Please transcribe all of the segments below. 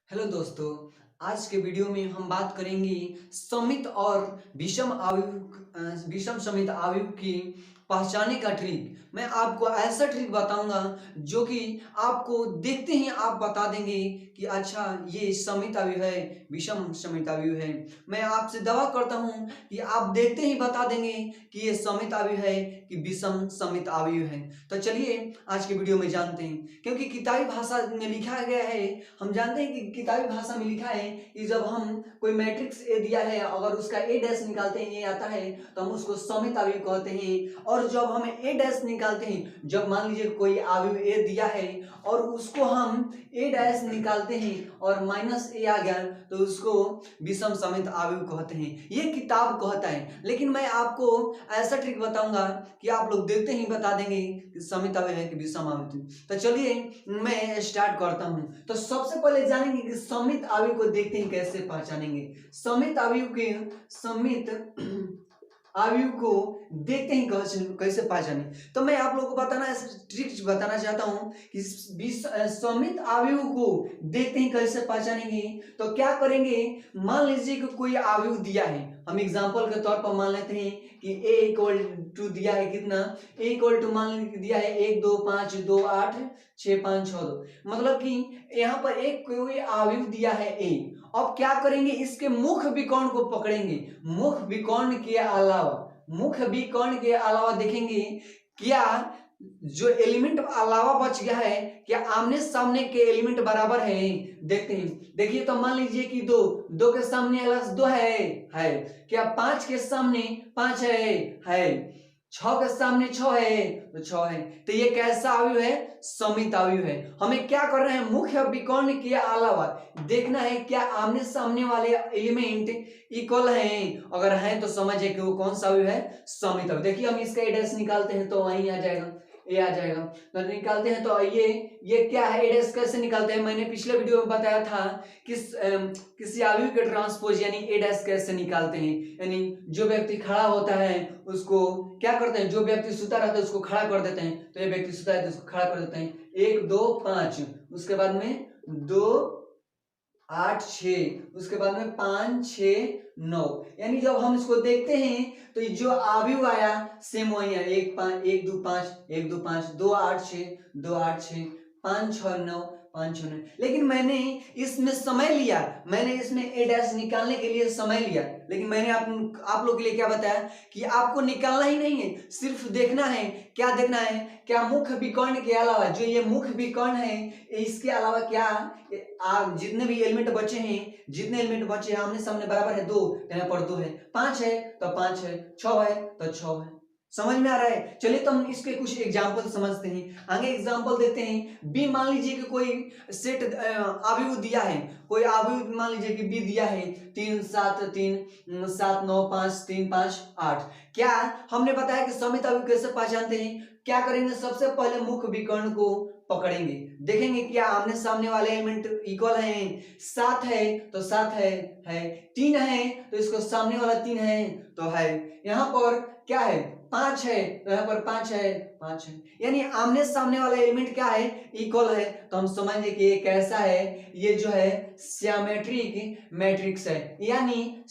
Hello दोस्तों, आज के वीडियो में हम बात करेंगे समित और विषम समित अवयव की पहचाने का ट्रिक। मैं आपको ऐसा ट्रिक बताऊंगा जो कि आपको देखते ही आप बता देंगे कि अच्छा ये समित अवयव है, विषम समित अवयव है। मैं आपसे दावा करता हूं कि आप देखते ही बता देंगे कि ये समित अवयव है कि विषम समित अवयव है। तो चलिए आज के वीडियो में जानते हैं, क्योंकि किताबी भाषा में लिखा गया है। हम जानते हैं कि किताबी भाषा में लिखा है कि जब हम कोई मैट्रिक्स ए दिया है, अगर उसका ए डैश निकालते हैं, ये आता है तो हम उसको समित अवयव कहते हैं। और जब हम ए डैश निकालते हैं, जब मान लीजिए कोई अवयव ए दिया है और उसको हम ए डैश निकालते हैं और माइनस ए आ गया तो उसको विषम समित अवयव कहते हैं। ये किताब कहता है, लेकिन मैं आपको ऐसा ट्रिक बताऊंगा कि आप लोग देखते ही बता देंगे कि समित अवयव है कि विषम अवयव। तो चलिए मैं स्टार्ट करता हूं। तो सबसे पहले जानेंगे कि समित अवयव को देखते ही कैसे पहचानेंगे। समित अवयव को देखते ही कैसे पहचाने, तो मैं आप लोगों को ट्रिक बताना चाहता हूं कि समित अवयव को देखते ही कैसे पहचानेंगे। तो क्या करेंगे, मान लीजिए कि कोई अवयव दिया है, हम एग्जांपल के तौर पर मान लेते हैं कि a इक्वल टू दिया है कितना, a इक्वल टू मान दिया है 1 2 5 2 8 6 5 6 2, मतलब कि यहाँ पर एक कोई अवयव दिया है a। अब क्या करेंगे, इसके मुख्य विकर्ण को पकड़ेंगे। मुख्य विकर्ण के अलावा देखेंगे क्या जो एलिमेंट अलावा बच गया है, क्या आमने सामने के एलिमेंट बराबर है। देखते हैं, देखिए तो मान लीजिए कि दो के सामने अलग 2 है। क्या 5 के सामने 5 है। 6 के सामने 6 है तो 6 है। तो ये कैसा अवयव है, समित अवयव है। हमें क्या कर रहे हैं, मुख्य विकर्ण के अलावा देखना है क्या आमने सामने वाले एलिमेंट इक्वल हैं। अगर हैं तो समझिए कि वो कौन सा अवयव है, समित अवयव। देखिए हम इसका एड्रेस निकालते हैं तो वहीं आ जाएगा, ये आ जाएगा। तो निकालते हैं तो ये क्या है, एड्रेस कैसे निकालते हैं, मैंने पिछले वीडियो में बताया था किसी अवयव के ट्रांसपोज यानी एड्रेस कैसे निकालते हैं। यानी जो व्यक्ति खड़ा होता है उसको क्या करते हैं, जो व्यक्ति सुता रहता है उसको खड़ा कर देते हैं। तो ये व्यक्ति सुता है तो उसको खड़ा कर देते हैं 1 2 5, उसके बाद में 2 8 6, उसके बाद में 5 6 9। यानी जब हम इसको देखते हैं तो जो अवयव आया सेम वही है, 1 5 1 2 5 1 2 5 2 8 6 2 8 6 5 6 9 5 6 9। लेकिन मैंने इसमें समय लिया, मैंने इसमें ए डैश निकालने के लिए समय लिया, लेकिन मैंने आप लोग के लिए क्या बताया कि आपको निकालना ही नहीं है, सिर्फ देखना है। क्या देखना है, क्या मुख्य विकर्ण के अलावा, जो ये मुख्य विकर्ण है इसके अलावा क्या जितने भी एलिमेंट बचे हैं आमने सामने बराबर है 2, यहाँ पर 2 है, 5 है तो 5 है, 6 है तो 6 है। समझ में आ रहा है। चलिए तो हम इसके कुछ एग्जांपल समझते हैं। आगे एग्जांपल देते हैं। बी मान लीजिए कि कोई सेट अवयव दिया है, कोई अवयव मान लीजिए कि बी दिया है 3 7 3 7 9 5 3 5 8। क्या हमने बताया कि समित अवयव कैसे पहचानते हैं। क्या करेंगे, सबसे पहले मुख्य विकर्ण को पकड़ेंगे, देखेंगे क्या आमने सामने वाले एलिमेंट इक्वल हैं। 7 है तो 7 है। 3 है तो इसको सामने वाला 3 है तो है। यहाँ पर क्या है, 5 है तो यहाँ पर 5 है। यानी आमने सामने वाला एलिमेंट क्या है, इक्वल है। तो हम समझेंगे कि ये कैसा है, ये जो है सिमेट्रिक मैट्रिक्स है, यानी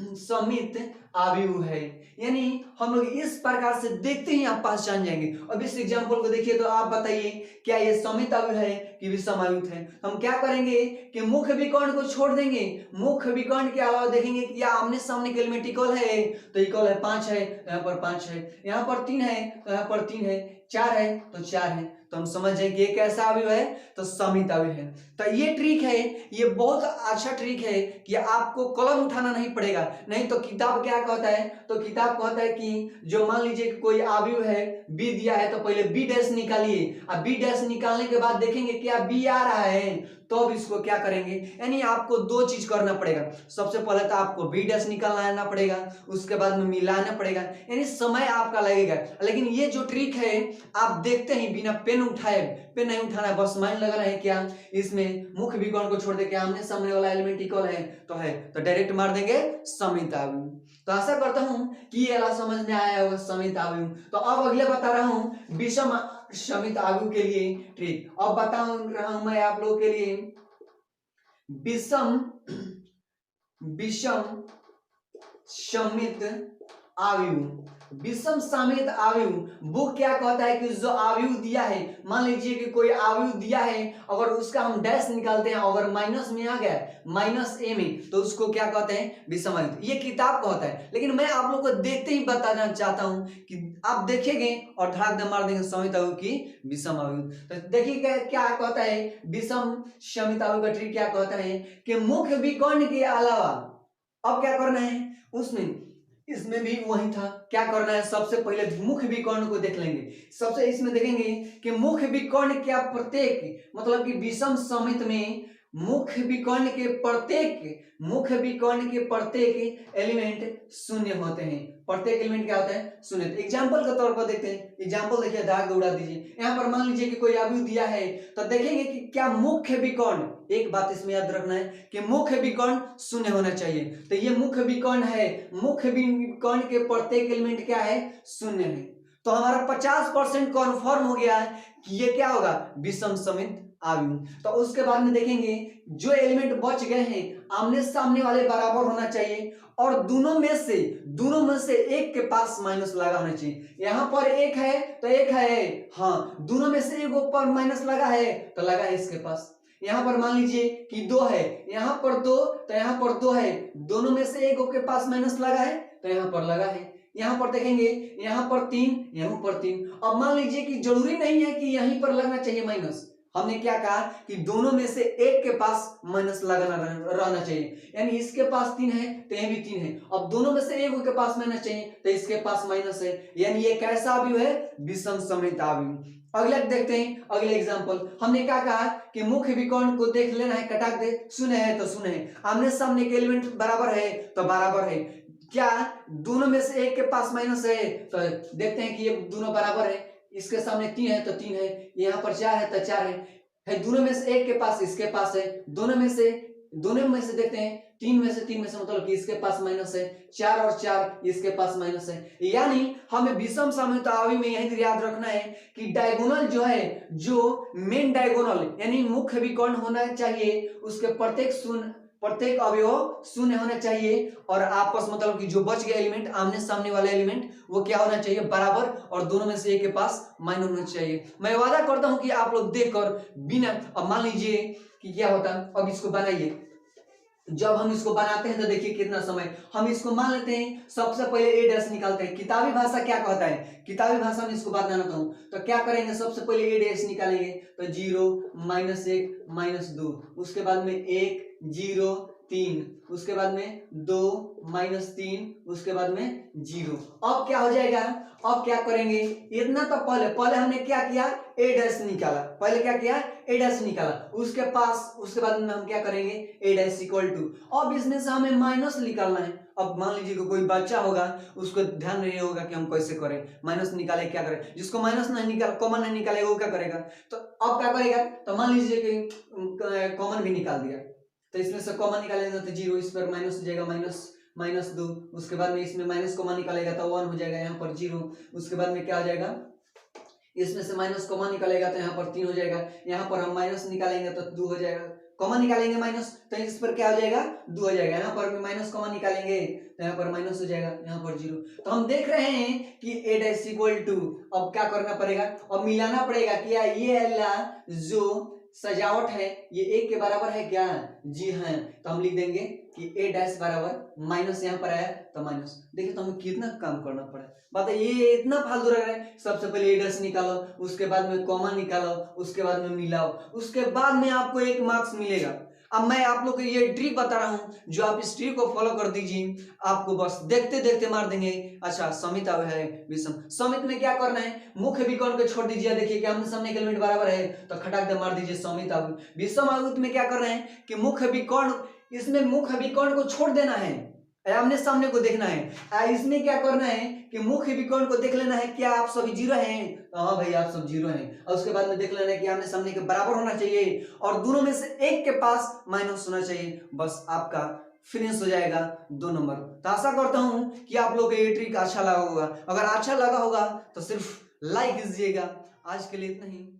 समित अवयव है। यानी हम लोग इस प्रकार से देखते ही आप पहचान जाएंगे। अब इस एग्जांपल को देखिए तो आप बताइए क्या ये समित अवयव है कि विषम अवयव है। हम क्या करेंगे कि मुख्य विकर्ण को छोड़ देंगे, मुख्य विकर्ण के अलावा देखेंगे कि या आमने सामने के एलिमेंट इक्वल है तो इक्वल है। 5 है तो यहाँ पर 5 है, यहाँ पर 3 है तो यहाँ पर 3 है, 4 है तो 4 है। तो हम समझ जाए कि ये कैसा अवयव है, तो समित अवयव है। तो ये ट्रिक है, ये बहुत अच्छा ट्रिक है कि आपको कलम उठाना नहीं पड़ेगा। नहीं तो किताब क्या कहता है, तो किताब कहता है कि जो मान लीजिए कि कोई अवयव है बी दिया है तो पहले बी डैश निकालिए, अब बी डैश निकालने के बाद देखेंगे क्या बी आ रहा है तो अब इसको क्या करेंगे। यानी आपको 2 चीज करना पड़ेगा। सबसे पहले तो आपको बी डैश निकालना पड़ेगा, उसके बाद में मिलाना पड़ेगा, यानी समय आपका लगेगा। लेकिन ये जो ट्रिक है आप देखते ही बिना पेन उठाए, पेन नहीं उठाना है, बस माइंड लगाना है क्या इसमें मुख्य विकर्ण को छोड़ दे के आमने सामने वाला एलिमेंट इक्वल है तो डायरेक्ट मार देंगे समित अवयव। तो आशा करता हूं कि ये समझ में आया होगा समित अवयव। तो अब अगले बता रहा हूं विषम समित आयु के लिए ट्रिक। अब बता रहा हूं मैं आप लोगों के लिए विषम विषम समित आयु। विषम समित आयु वो क्या कहता है कि जो आयु दिया है, मान लीजिए कि कोई आयु दिया है, अगर उसका हम डैश निकालते हैं, अगर माइनस में आ गया माइनस ए में, तो उसको क्या कहते हैं विषम आयु। ये किताब कहता है, लेकिन मैं आप लोगों को देखते ही बताना चाहता हूं कि आप देखेंगे और धड़ाक दे मार देंगे समित आयु की विषम आयु। तो देखिए क्या कहता है विषम समित आयु का ट्रिक क्या कहता है कि मुख्य विकर्ण के अलावा अब क्या करना है उसमें, इसमें भी वही था, क्या करना है सबसे पहले मुख्य विकर्ण को देख लेंगे। सबसे इसमें देखेंगे कि मुख्य विकर्ण क्या प्रत्येक मतलब कि विषम समित में मुख्य विकर्ण के प्रत्येक एलिमेंट शून्य होते हैं। प्रत्येक एलिमेंट क्या होता है शून्य। एग्जाम्पल के तौर पर देखते हैं, एग्जाम्पल देखिए, दाग उड़ा दीजिए। यहाँ पर मान लीजिए कि कोई आयु दिया है, तो देखेंगे कि क्या मुख्य विकर्ण, एक बात इसमें याद रखना है कि मुख्य विकर्ण शून्य होना चाहिए। तो ये मुख्य विकर्ण है, मुख्य विकर्ण के प्रत्येक एलिमेंट क्या है शून्य है। तो हमारा 50% कन्फर्म हो गया है कि ये क्या होगा विषम समित आयु। तो उसके बाद में देखेंगे जो एलिमेंट बच गए हैं आमने सामने वाले बराबर होना चाहिए, और दोनों में से एक के पास माइनस लगा होना चाहिए। यहाँ पर एक है तो एक है, हाँ दोनों में से एक ऊपर माइनस लगा है तो लगा है इसके पास। यहाँ पर मान लीजिए कि 2 है, यहाँ पर 2 तो यहाँ पर 2 है, दोनों में से एक के पास माइनस लगा है तो यहाँ पर लगा है। यहाँ पर देखेंगे यहाँ पर 3, यहाँ पर 3। अब मान लीजिए कि जरूरी नहीं है कि यहीं पर लगना चाहिए माइनस, हमने क्या कहा कि दोनों में से एक के पास माइनस लगाना रहना चाहिए, यानी इसके पास 3 है तो ये भी 3 है। अब दोनों में से एक के पास माइनस चाहिए तो इसके पास माइनस है, यानी ये कैसा आयु है विषम समित आयु। अगला देखते हैं, अगले एग्जांपल हमने क्या कहा कि मुख्य विकर्ण को देख लेना है, कटाक दे, शून्य है तो शून्य है, आमने सामने के एलिमेंट बराबर है तो बराबर है। क्या दोनों में से एक के पास माइनस है तो देखते हैं कि ये दोनों बराबर है, इसके सामने 3 है तो 3 है, यहाँ पर 4 है तो 4 है, दोनों में से एक के पास इसके पास है, दोनों में से देखते हैं 3 में से मतलब कि इसके पास माइनस है, 4 और 4 इसके पास माइनस है। यानी हमें विषम समित आयु में यही याद रखना है कि डायगोनल जो है, जो मेन डायगोनल यानी मुख्य विकर्ण होना चाहिए, उसके प्रत्येक अवयव शून्य होना चाहिए, और आपस मतलब कि जो बच गए एलिमेंट आमने सामने वाला एलिमेंट वो क्या होना चाहिए बराबर, और दोनों में से एक के पास माइनस होना चाहिए। मैं वादा करता हूं कि आप लोग देखकर बिना, अब मान लीजिए कि क्या होता है, अब इसको बनाइए, जब हम इसको बनाते हैं तो देखिए कितना समय, हम इसको मान लेते हैं सबसे पहले ए डैश निकालते हैं। किताबी भाषा क्या कहता है, किताबी भाषा में इसको बनाता हूं तो क्या करेंगे, सबसे पहले ए डैश निकालेंगे तो 0 -1 -2, उसके बाद में 1 0 3, उसके बाद में 2 -3, उसके बाद में 0। अब क्या हो जाएगा, अब क्या करेंगे, इतना तो पहले हमने क्या किया ए डैश निकाला, पहले क्या किया ए डैश निकाला, उसके बाद में हम क्या करेंगे ए डैश इक्वल टू, अब इसमें से हमें माइनस निकालना है। अब मान लीजिए कि कोई बच्चा होगा, उसको ध्यान नहीं होगा कि हम कैसे करें, माइनस निकाले क्या करें, जिसको माइनस नहीं निकाल कॉमन नहीं निकालेगा वो क्या करेगा, तो अब क्या करेगा, तो मान लीजिए कि कॉमन भी निकाल दिया, तो इसमें से कॉमन निकालेगा तो 0, इस पर माइनस हो जाएगा -2, उसके बाद में इसमें माइनस कॉमन निकालेगा तो 1 हो जाएगा, यहाँ पर 0, उसके बाद में क्या हो जाएगा, इसमें से माइनस कॉमन निकालेगा तो यहाँ पर 3 हो जाएगा, यहाँ पर हम माइनस निकालेंगे तो 2 हो जाएगा, कॉमन निकालेंगे माइनस तो इस पर क्या हो जाएगा 2 हो जाएगा, यहाँ पर माइनस कॉमन निकालेंगे तो यहाँ पर माइनस हो जाएगा, यहाँ पर 0। तो हम देख रहे हैं कि ए डैश इक्वल टू, अब क्या करना पड़ेगा, अब मिलाना पड़ेगा क्या, ये अल्लाह जो सजावट है ये 1 के बराबर है क्या, जी हाँ, तो हम लिख देंगे कि ए डैश बराबर माइनस, यहाँ पर आया तो माइनस। देखिए तो हमें कितना काम करना पड़ा, बताइए ये इतना फालतू लग रहा है। सबसे पहले ए डैश निकालो, उसके बाद में कॉमन निकालो, उसके बाद में मिलाओ, उसके बाद में आपको 1 मार्क्स मिलेगा। अब मैं आप लोग को ये ट्रिक बता रहा हूँ, जो आप इस ट्रिक को फॉलो कर दीजिए, आपको बस देखते देखते मार देंगे। अच्छा समित आयु है विषम समित में क्या करना है, मुख्य विकर्ण को छोड़ दीजिए, देखिए कि आमने सामने के एलिमेंट बराबर है तो खटाक दे मार दीजिए समित आयु। विषम आयु में क्या करना है कि मुख्य विकर्ण, इसमें मुख्य विकर्ण को छोड़ देना है, आमने सामने को देखना है। इसमें क्या करना है कि मुख्य विकर्ण को देख लेना है, क्या आप सभी 0 हैं, तो हाँ भाई आप सब 0 हैं, और उसके बाद में देख लेना है कि आमने सामने के बराबर होना चाहिए और दोनों में से एक के पास माइनस होना चाहिए, बस आपका फिनिश हो जाएगा 2 नंबर। तो आशा करता हूं कि आप लोग ये ट्रिक अच्छा लगा होगा, अगर अच्छा लगा होगा तो सिर्फ लाइक कीजिएगा आज के लिए इतना ही।